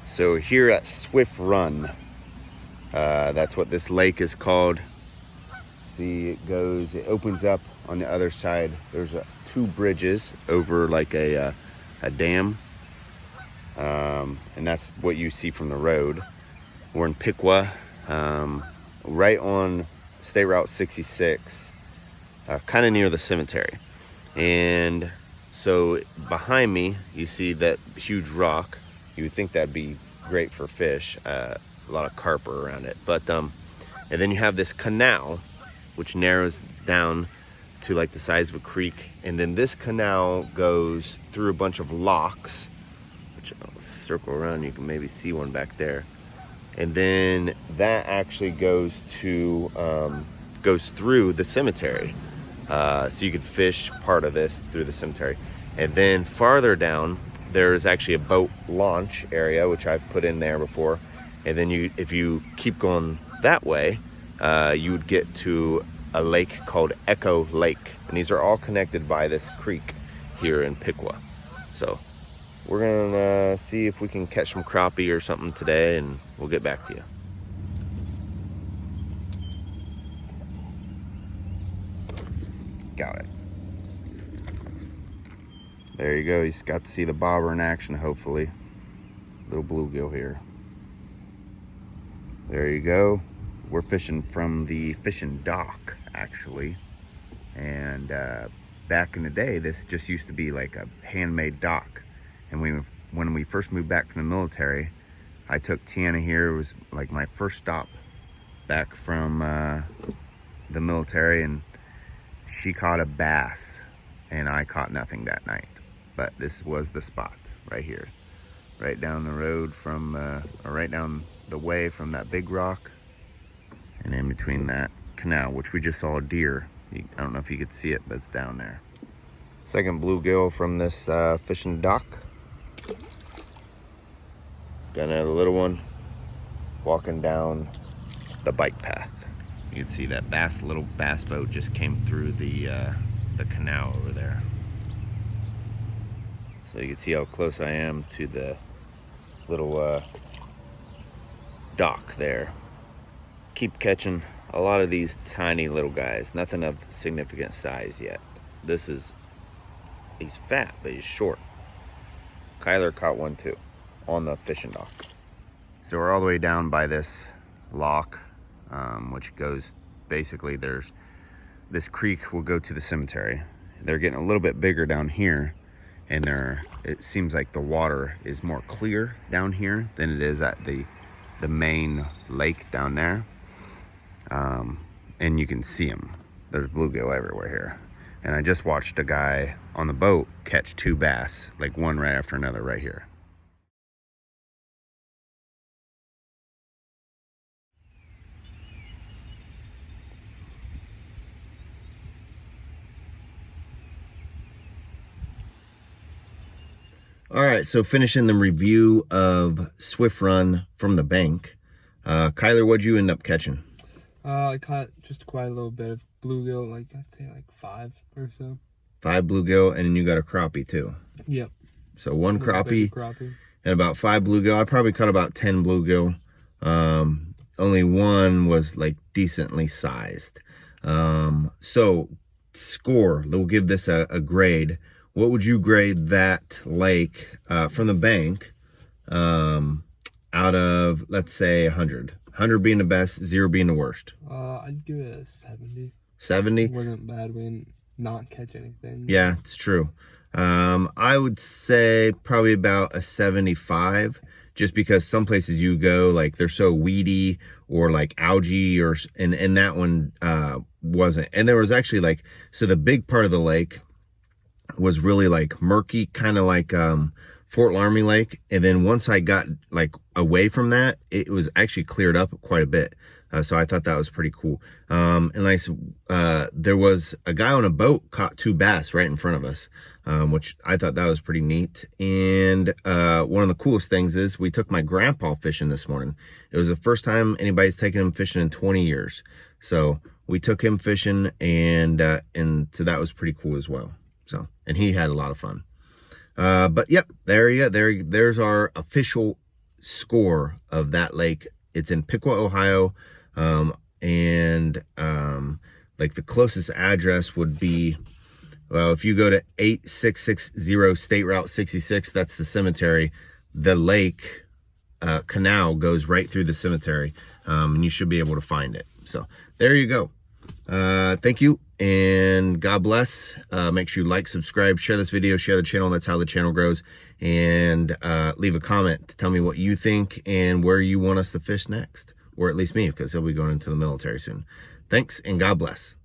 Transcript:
So here at Swift Run, that's what this lake is called. See, it opens up on the other side. There's two bridges over like a dam. And that's what you see from the road. We're in Piqua, right on State Route 66, kind of near the cemetery. And so behind me, you see that huge rock. You would think that'd be great for fish. A lot of carp are around it. But and then you have this canal, which narrows down to like the size of a creek. And then this canal goes through a bunch of locks, which I'll circle around. You can maybe see one back there. And then that actually goes through the cemetery. So you could fish part of this through the cemetery. And then farther down, there's actually a boat launch area, which I've put in there before. And then if you keep going that way, you would get to a lake called Echo Lake. And these are all connected by this creek here in Piqua. So we're gonna see if we can catch some crappie or something today, and we'll get back to you. Got it. There you go. He's got to see the bobber in action, hopefully. Little bluegill here. There you go. We're fishing from the fishing dock, actually. And back in the day, this just used to be like a handmade dock. And when we first moved back from the military, I took Tiana here. It was like my first stop back from the military, and she caught a bass, and I caught nothing that night. But this was the spot right here, right down the road from, or right down the way from that big rock, and in between that canal, which we just saw a deer. I don't know if you could see it, but it's down there. Second bluegill from this fishing dock. Got another little one walking down the bike path. You can see that little bass boat just came through the canal over there. So you can see how close I am to the little dock there. Keep catching a lot of these tiny little guys, nothing of significant size yet. He's fat, but he's short. Kyler caught one too on the fishing dock. So we're all the way down by this lock, which goes, basically there's this creek will go to the cemetery. They're getting a little bit bigger down here, and it seems like the water is more clear down here than it is at the main lake down there. And you can see them. There's bluegill everywhere here. And I just watched a guy on the boat catch two bass, like one right after another right here. All right, so finishing the review of Swift Run from the bank. Kyler, what'd you end up catching? I caught just quite a little bit of bluegill, like I'd say like 5 or so. 5 bluegill, and then you got a crappie too. Yep. So 1 crappie and about 5 bluegill. I probably caught about 10 bluegill. Only one was like decently sized. So score, we'll give this a grade. What would you grade that lake from the bank out of, let's say, 100? 100 being the best, 0 being the worst. I'd give it a 70. 70? It wasn't bad. We didn't not catch anything. Yeah, it's true. I would say probably about a 75, just because some places you go, like they're so weedy or like algae, and that one wasn't. And there was actually like, so the big part of the lake was really like murky, kind of like Fort Laramie Lake. And then once I got like away from that, it was actually cleared up quite a bit. So I thought that was pretty cool. And there was a guy on a boat caught 2 bass right in front of us, which I thought that was pretty neat. And one of the coolest things is we took my grandpa fishing this morning. It was the first time anybody's taken him fishing in 20 years. So we took him fishing, and so that was pretty cool as well. So, and he had a lot of fun. But yep, there you go. There's our official score of that lake. It's in Piqua, Ohio. Like the closest address would be, well, if you go to 8660 State Route 66, that's the cemetery. The lake canal goes right through the cemetery, and you should be able to find it. So there you go. Thank you, and God bless. Make sure you like, subscribe, share this video, share the channel. That's how the channel grows. And leave a comment to tell me what you think and where you want us to fish next, or at least me, because he'll be going into the military soon. Thanks, and God bless.